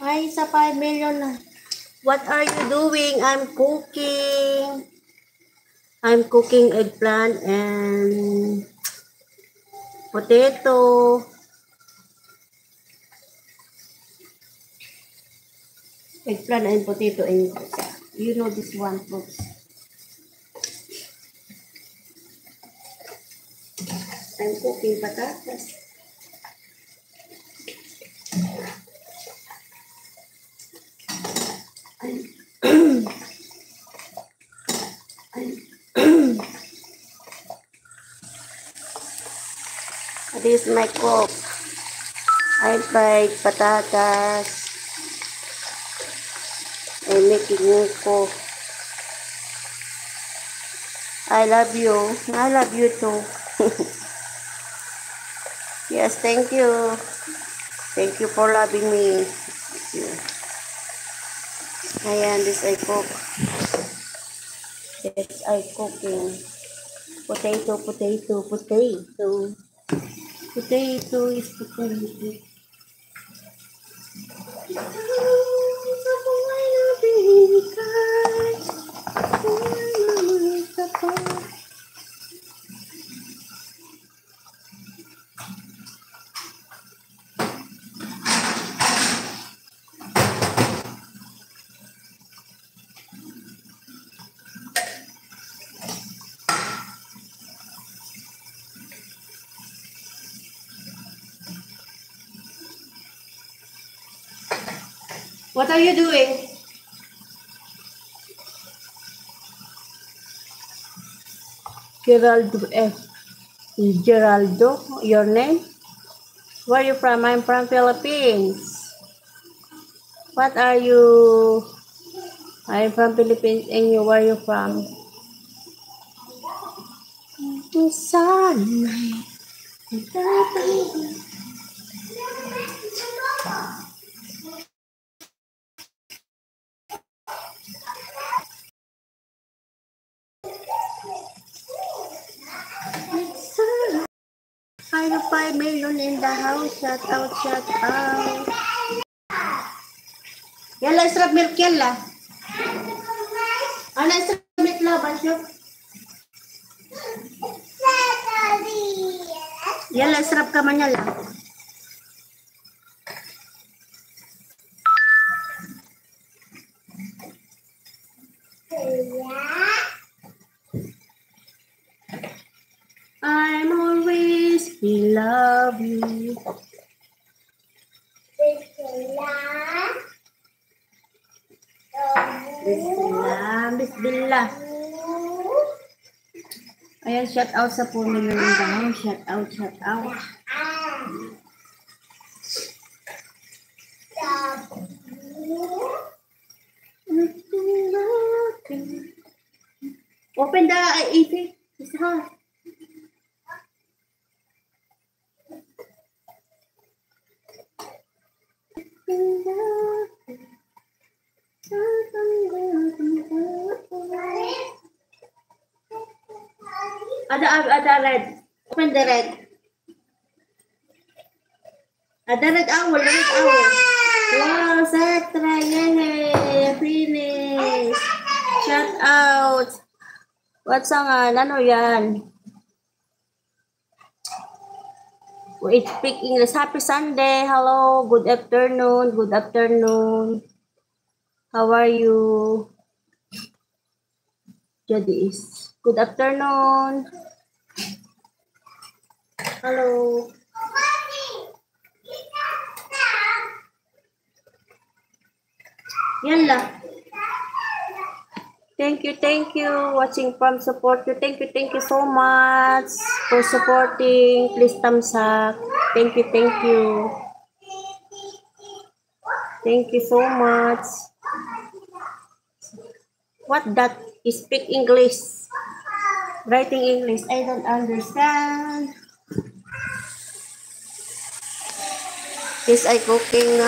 Ay, sa 5 million na. What are you doing? I'm cooking. I'm cooking eggplant and potato. Eggplant and potato and you know this one folks. I'm cooking patatas. This is my cook. I fried patatas. I'm making muko. I love you. I love you too. Yes, thank you. Thank you for loving me. Ayan, this I cook. This I cooking. Potato, potato, potato. Potato is potato. What are you doing? Geraldo F. Geraldo, your name? Where are you from? I'm from Philippines. What are you? I'm from Philippines and you, where are you from? I have 5 million in the house. Shout out, shout out. Yalla, israp milk yalla. Ano israp milk laban siya? Yalla, israp ka man yalla. I'm always love you. Bismillah, bismillah. Ayan, shout out sa puno ng dahon. Shout out, shout out. Open the AC. It's hot. Ada red. Open the red. Ada red owl, red owl. Wow, Setra, yay! Finish. Shout out. What's ang ano yan? Wait, speak English. Happy Sunday. Hello. Good afternoon. Good afternoon. How are you? Jadis. Good afternoon. Hello. Yalla. Thank you. Watching from support you. Thank you so much for supporting. Please thumbs up. Thank you. Thank you so much. What that is speak English? Writing English. I don't understand. This I cooking